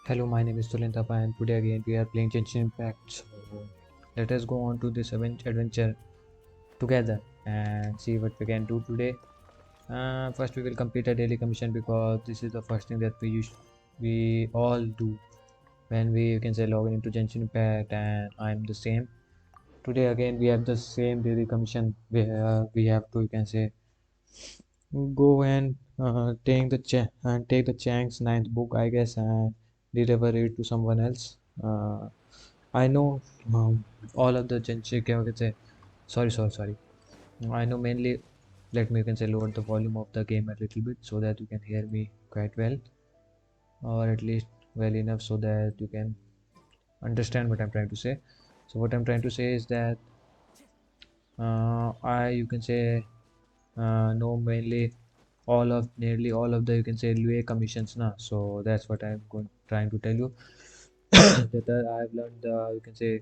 Hello, my name is Tulintapa and today again we are playing Genshin Impact. So let us go on to this adventure together and see what we can do today. First we will complete a daily commission because this is the first thing that we all do when we you can say log into Genshin Impact, and I'm the same. Today again we have the same daily commission where we have to you can say go and take the Chang's ninth book, I guess, and deliver it to someone else. I know all of the Chenchi can say sorry. I know mainly. Let me you can say lower the volume of the game a little bit so that you can hear me quite well, or at least well enough so that you can understand what I'm trying to say. So what I'm trying to say is that I you can say know mainly nearly all of the you can say Lue commissions now. So that's what I'm going trying to tell you. That I've learned the you can say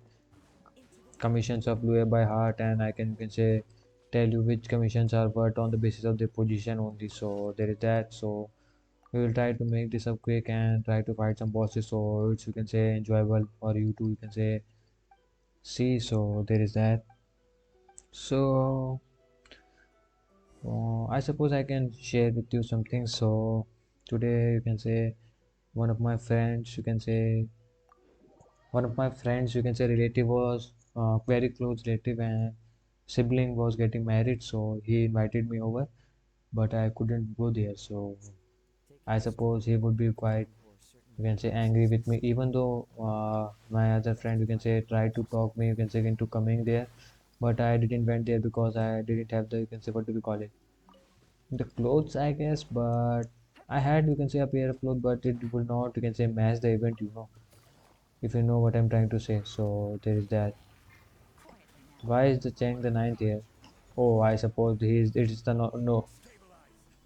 commissions of Lue by heart, and I can you can say tell you which commissions are what on the basis of their position only. So there is that. So we will try to make this up quick and try to fight some bosses so it's you can say enjoyable for you to you can say see. So there is that. So I suppose I can share with you something. So today you can say one of my friends you can say you can say relative was very close relative and sibling was getting married, so he invited me over, but I couldn't go there. So I suppose he would be quite you can say angry with me, even though my other friend you can say tried to talk me you can say into coming there, but I didn't went there because I didn't have the you can say what do we call it, the clothes I guess. But I had you can say a pair of clothes, but it would not you can say match the event, if you know what I'm trying to say. So there is that. Why is the Chang the ninth here? Oh, I suppose it is the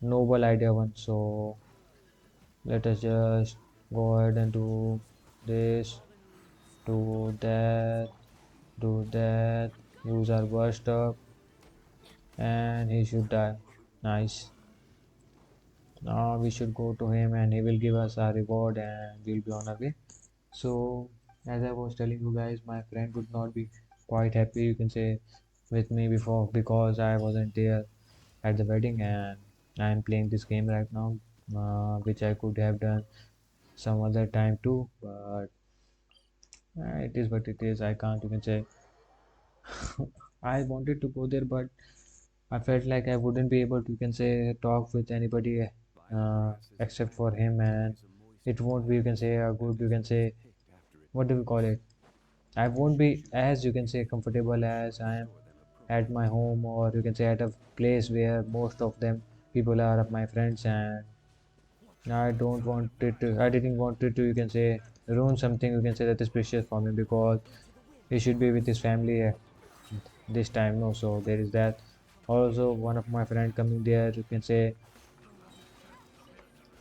noble idea one. So let us just go ahead and do this, do that, do that. Use our burst up, and he should die. Nice. Now we should go to him, and he will give us our reward, and we'll be on our way. So as I was telling you guys, my friend would not be quite happy, you can say, with me before because I wasn't there at the wedding, and I'm playing this game right now, which I could have done some other time too, but it is what it is. I can't even say. I wanted to go there, but I felt like I wouldn't be able to, you can say, talk with anybody except for him, and it won't be, you can say, a good, you can say, what do we call it? I won't be as, you can say, comfortable as I am at my home, or you can say at a place where most of them people are my friends, and I didn't want it to, you can say, ruin something, you can say, that is precious for me because he should be with his family this time. No, so there is that. Also, one of my friend coming there, you can say,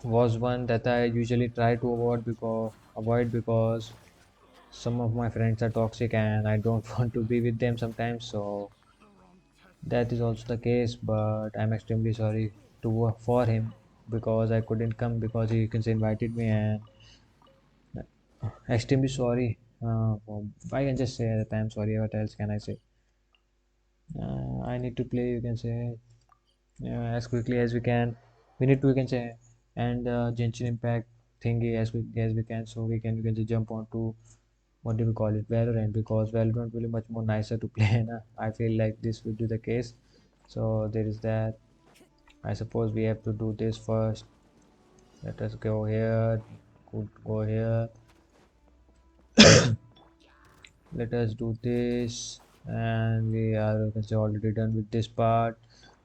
was one that I usually try to avoid because some of my friends are toxic and I don't want to be with them sometimes. So that is also the case, but I'm extremely sorry to for him because I couldn't come because he you can say invited me, and extremely sorry. I can just say that I'm sorry. What else can I say? I need to play. You can say as quickly as we can. We need to you can say and Genshin Impact thingy as quickly as we can, so we can you can just jump on to what do we call it, Valorant, because Valorant will be much more nicer to play. Na? I feel like this will be the case. So there is that. I suppose we have to do this first. Let us go here. Could go here. Let us do this, and we are you can say already done with this part.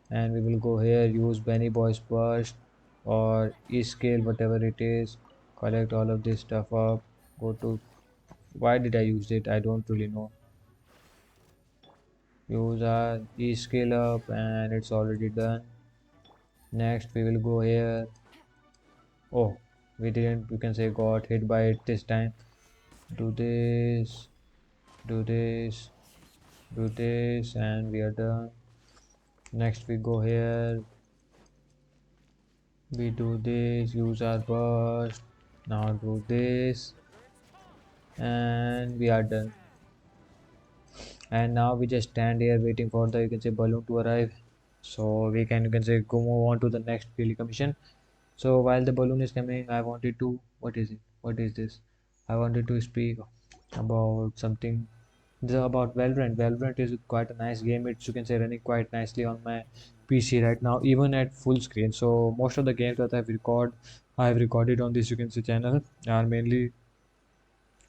And we will go here. Use Benny Boy's burst or E-scale, whatever it is. Collect all of this stuff up. Go to. Why did I use it? I don't really know. Use our E-scale up, and it's already done. Next, we will go here. Oh, we didn't. You can say got hit by it this time. Do this, do this, do this, and we are done. Next we go here, we do this, use our burst, Now do this, and we are done. And now we just stand here waiting for the, you can say, balloon to arrive, so we can, you can say, go move on to the next daily commission. So while the balloon is coming, I wanted to, what is it, what is this, I wanted to speak about something. This is about Valorant. Valorant is quite a nice game. It's, you can say, running quite nicely on my PC right now, even at full screen. So most of the games that I have recorded on this, you can say, channel are mainly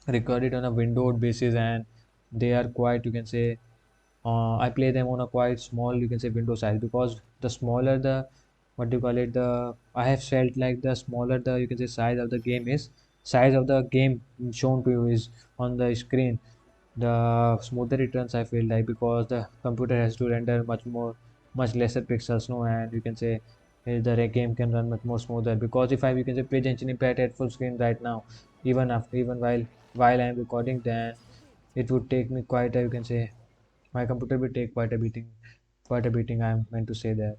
recorded on a windowed basis, and they are quite, you can say, I play them on a quite small, you can say, window size, because the smaller the, what do you call it, the, I have felt like the smaller the, you can say, size of the game shown to you is on the screen, the smoother it runs, I feel like, because the computer has to render much lesser pixels, no, and you can say the game can run much more smoother. Because if I, you can say, play Genshin Impact at full screen right now, even while I am recording, then it would take me quite a, you can say, my computer will take quite a beating. I'm meant to say that.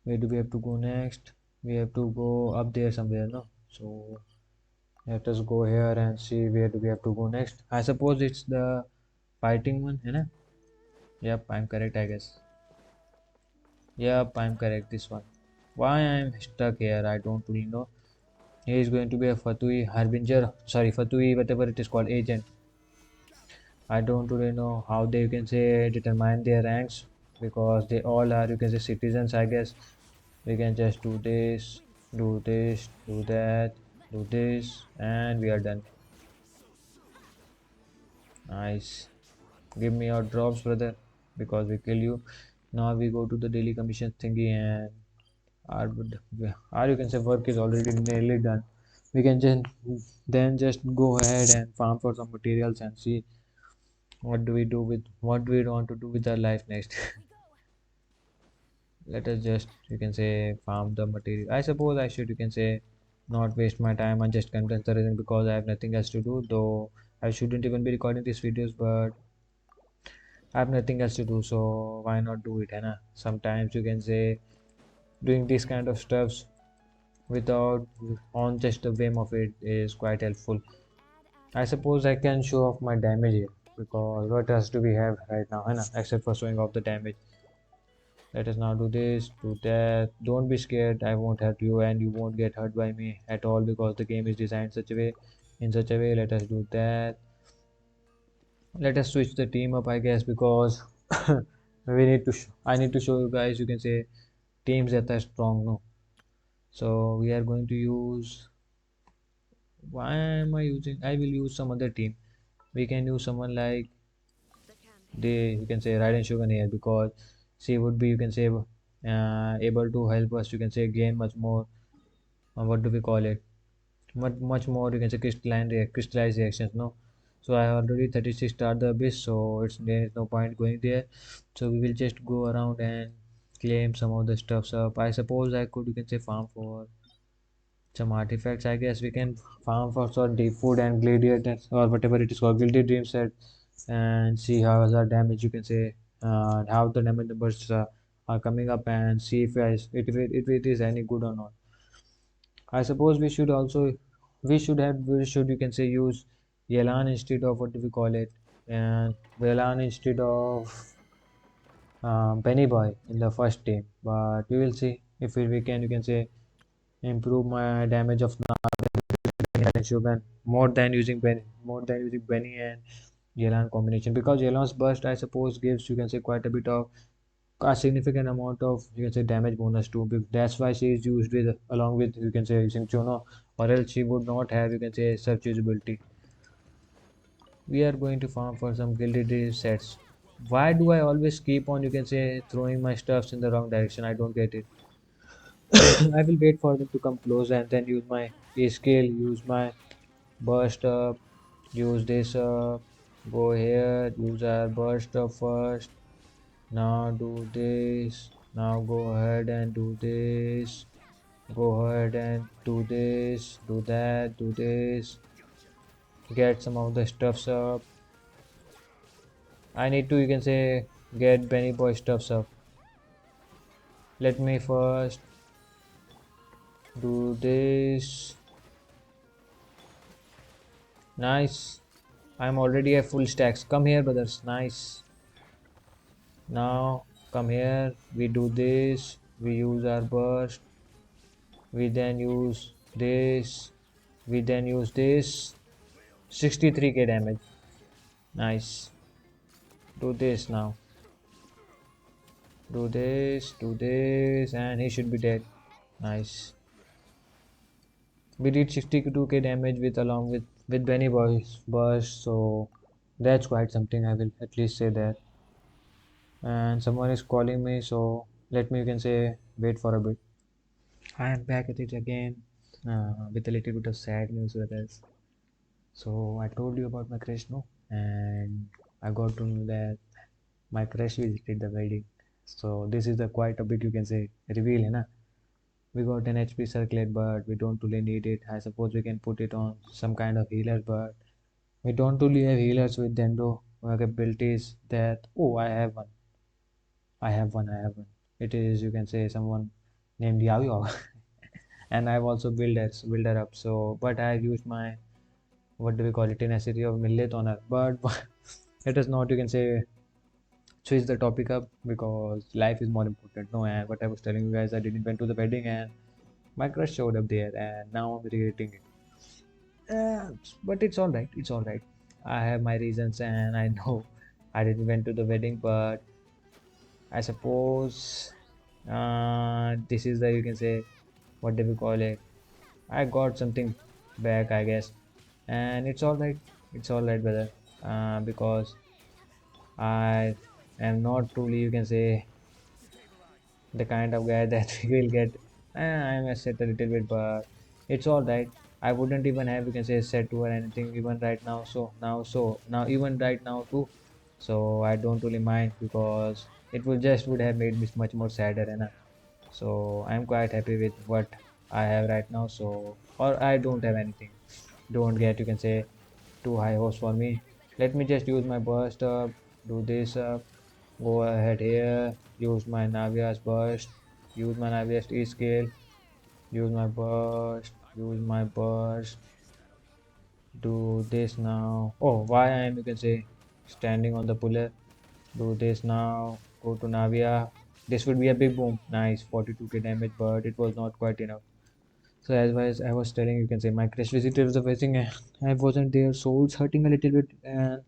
Where do we have to go next? We have to go up there somewhere, no? So let us go here and see where do we have to go next. I suppose it's the fighting one, है ना? Yep, I'm correct, I guess. Yep, I'm correct. This one. Why I'm stuck here, I don't really know. He is going to be a Fatui Harbinger, sorry, Fatui, whatever it is called, agent. I don't really know how they, you can say, determine their ranks, because they all are, you can say, citizens, I guess. We can just do this, do this, do that, do this, and we are done. Nice. Give me your drops, brother, because we kill you. Now we go to the daily commission thingy, and our, our, you can say, work is already nearly done. We can just go ahead and farm for some materials and see what do we want to do with our life next. Let us just, you can say, farm the material. I suppose I should, you can say, not waste my time on just content reason, because I have nothing else to do, though I shouldn't even be recording these videos, but I have nothing else to do, so why not do it, Hannah? Sometimes, you can say, doing this kind of stuffs without on just the whim of it is quite helpful. I suppose I can show off my damage here, because what else do we have right now, Hannah, except for showing off the damage. Let us now do this, do that. Don't be scared, I won't hurt you, and you won't get hurt by me at all, because the game is designed in such a way. Let us do that. Let us switch the team up, I guess, because I need to show you guys, you can say, teams that are strong, no? So we are going to use, why am I using, I will use some other team. We can use someone like the, you can say, Raiden Shogun here, because she would be, you can say, able to help us, you can say, gain much more, what do we call it, much more, you can say, crystallized reactions, no? So I already 36 star the abyss, so there is no point going there. So we will just go around and claim some of the stuffs up. I suppose I could, you can say, farm for some artifacts. I guess we can farm for some deep food and gladiator, or whatever it is called, gilded dream set, and see how our damage, you can say, how the damage numbers are coming up, and see if it is any good or not. I suppose we should, you can say, use Yelan instead of, what do we call it, and Yelan instead of Benny Boy in the first team. But we will see if we can, you can say, improve my damage of and Shogun more than using Benny and Yelan combination, because Yelan's burst, I suppose, gives, you can say, quite a bit of a significant amount of, you can say, damage bonus too. That's why she is used with, along with, you can say, using Juno, or else she would not have, you can say, such usability. We are going to farm for some gilded sets. Why do I always keep on, you can say, throwing my stuffs in the wrong direction? I don't get it. I will wait for them to come close and then use my A scale, use my burst up, use this up, go here, use our burst up first. Now do this. Now go ahead and do this. Go ahead and do this, do that, do this. Get some of the stuffs up. I need to, you can say, get Benny Boy stuffs up. Let me first do this. Nice. I'm already at full stacks. Come here, brothers. Nice. Now, come here. We do this. We use our burst. We then use this. We then use this. 63k damage. Nice. Do this now. Do this, and he should be dead. Nice. We did 62k damage with along with Benny Boy's burst, so that's quite something. I will at least say that. And someone is calling me, so let me, you can say, wait for a bit. I am back at it again with a little bit of sad news with us. So I told you about my crush, no, and I got to know that my crush visited the wedding. So this is the quite a big, you can say, reveal, है ना? We got an HP circlet, but we don't really need it. I suppose we can put it on some kind of healer, but we don't really have healers with Dendo capabilities that. Oh, I have one. I have one. It is, you can say, someone named Yao Yao. And I've also build her up. So, but I've used my, what do we call it, tenacity of millet on her. But it is not, you can say, switch the topic up because life is more important. No, and what I was telling you guys, I didn't went to the wedding and my crush showed up there, and now I'm regretting it. But it's all right. It's all right. I have my reasons, and I know I didn't went to the wedding, but I suppose this is the, you can say, what do we call it? I got something back, I guess, and it's all right. It's all right, brother. Because I am not truly, you can say, the kind of guy that will get. I am set a little bit, but it's all right. I wouldn't even have, you can say, set to or anything even right now. So now even right now too. So I don't really mind because it would have made me much more sadder, and so I'm quite happy with what I have right now. So or I don't have anything. Don't get, you can say, too high hopes for me. Let me just use my burst up, do this up, go ahead here, use my Navia's burst, use my Navia's E scale, use my burst, do this now. Oh, why I am, you can say, standing on the puller, do this now, go to Navia. This would be a big boom. Nice, 42k damage, but it was not quite enough. So as I was telling, you can say my crash visitor was facing. I wasn't there, so it's hurting a little bit. And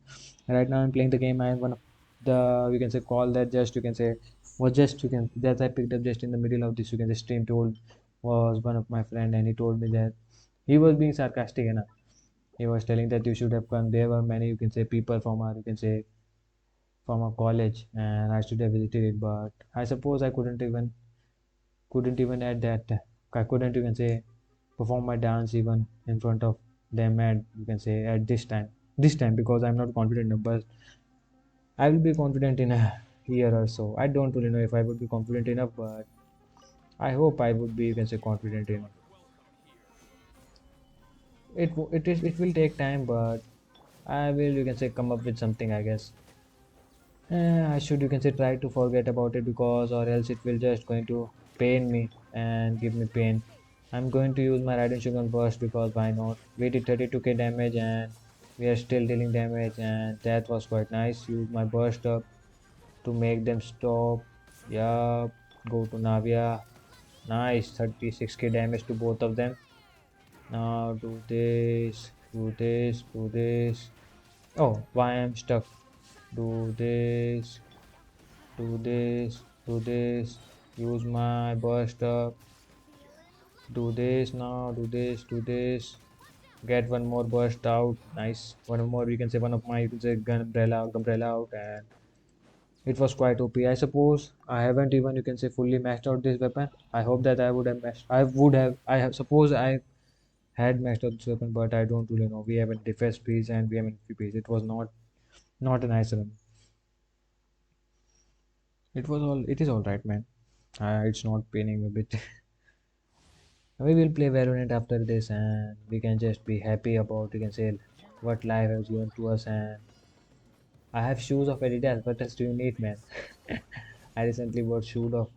right now I'm playing the game. I am one of the, you can say, call that just, you can say, was just, you can, that I picked up just in the middle of this, you can say, stream told, was one of my friend, and he told me that he was being sarcastic, and he was telling that you should have come. There were many, you can say, people from our, you can say, from our college, and I should have visited it, but I suppose I couldn't even at that. I couldn't, you can say, perform my dance even in front of them at, you can say, at this time, because I'm not confident enough, but I will be confident in a year or so. I don't really know if I would be confident enough, but I hope I would be, you can say, confident enough. It will take time, but I will, you can say, come up with something, I guess. I should, you can say, try to forget about it, because or else it will just going to pain me and give me pain. I'm going to use my Raiden Shogun burst, because why not? We did 32k damage and we are still dealing damage, and that was quite nice. Use my burst up to make them stop. Yup, go to Navia. Nice, 36k damage to both of them. Now do this, do this, do this. Oh, why I'm stuck? Do this, do this, do this. Use my burst up. Do this now, do this, do this. Get one more burst out. Nice. One more, we can say, one of my, you can say, umbrella out, and it was quite OP. I suppose I haven't even, you can say, fully maxed out this weapon. I hope that I would have maxed. I have, suppose I had maxed out this weapon, but I don't really know. We have a defense piece and we have an FP piece. It was not a nice run. It is all right, man. It's not paining me a bit. We will play Valorant after this, and we can just be happy about, you can say, what life has given to us. And I have shoes of Adidas. What else do you need, man? I recently bought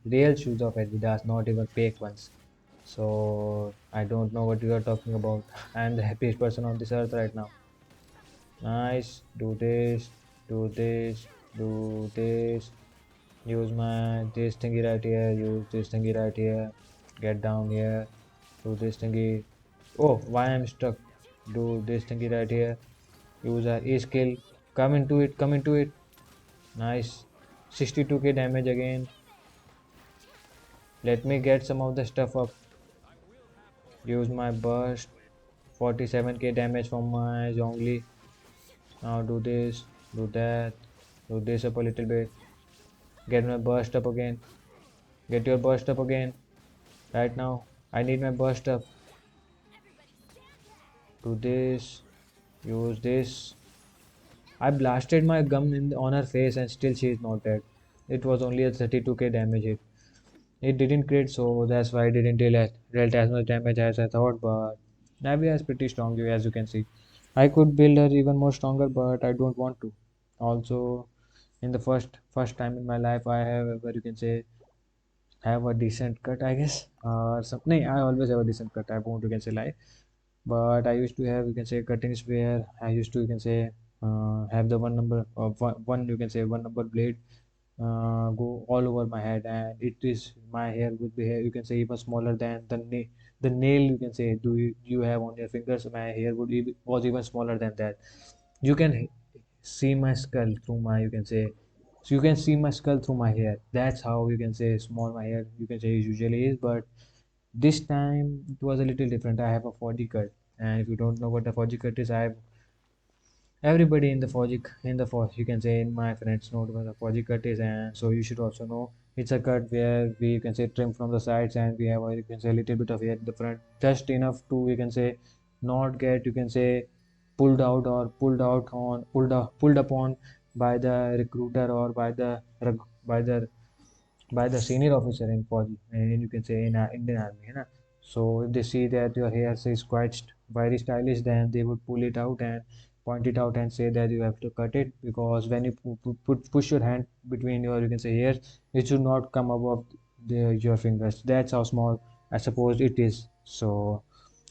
real shoes of Adidas, not even fake ones. So I don't know what you are talking about. I am the happiest person on this earth right now. Nice. Do this. Do this. Do this. Use my this thingy right here. Use this thingy right here. Get down here. Do this thingy. Oh, why I'm stuck? Do this thingy right here. Use our E skill. Come into it. Come into it. Nice. 62k damage again. Let me get some of the stuff up. Use my burst. 47k damage from my Zhongli. Now do this. Do that. Do this up a little bit. Get my burst up again. Get your burst up again. Right now. I need my burst up. Do this. Use this. I blasted my gun on her face and still she is not dead. It was only a 32k damage hit. It didn't crit, so that's why I didn't dealt as much damage as I thought, but Navi is pretty strong as you can see. I could build her even more stronger, but I don't want to. Also, in the first time in my life, I have ever you can say have a decent cut, I guess. Or something. I always have a decent cut. I won't you can say lie, but I used to have you can say cuttings where I used to you can say have the one number of one you can say one number blade go all over my head, and it is my hair would be you can say even smaller than the nail you can say you have on your fingers. My hair was even smaller than that. You can see my skull through my you can say so you can see my skull through my hair. That's how you can say small my hair you can say usually is, but this time it was a little different. I have a 4G cut, and if you don't know what the 4G cut is, I have everybody in the Fogic in the for you can say in my friends know what the Fogic cut is, and so you should also know it's a cut where we you can say trim from the sides, and we have a, you can say a little bit of hair in the front, just enough to you can say not get you can say pulled out or pulled upon by the recruiter or by the senior officer in Fauji, and you can say in Indian Army, है ना? So if they see that your hair is quite very stylish, then they would pull it out and point it out and say that you have to cut it, because when you push your hand between your you can say hairs, it should not come above your fingers. That's how small I suppose it is. So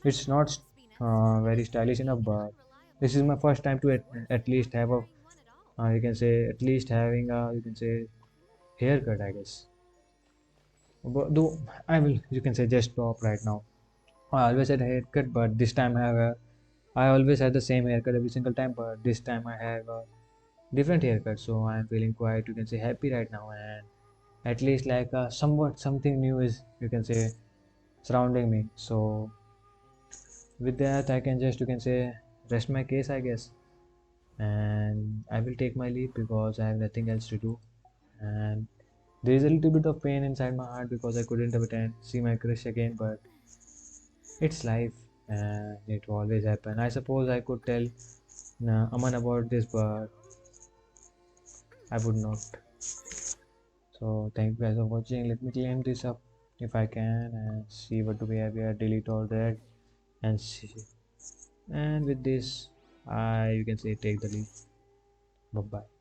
it's not very stylish enough, but this is my first time to at least have a you can say at least having a you can say haircut, I guess. But though I will, you can say just stop right now. I always had a haircut, but this time I always had the same haircut every single time, but this time I have a different haircut. So I'm feeling quite, you can say, happy right now, and at least like somewhat something new is, you can say, surrounding me. So with that, I can just, you can say, rest my case, I guess, and I will take my leave because I have nothing else to do, and there is a little bit of pain inside my heart because I couldn't attend see my crush again, but it's life and it will always happen. I suppose I could tell Aman about this, but I would not. So thank you guys for watching. Let me claim this up if I can and see what do we have here. Delete all that and see. And with this, I you can say take the lead. Bye bye.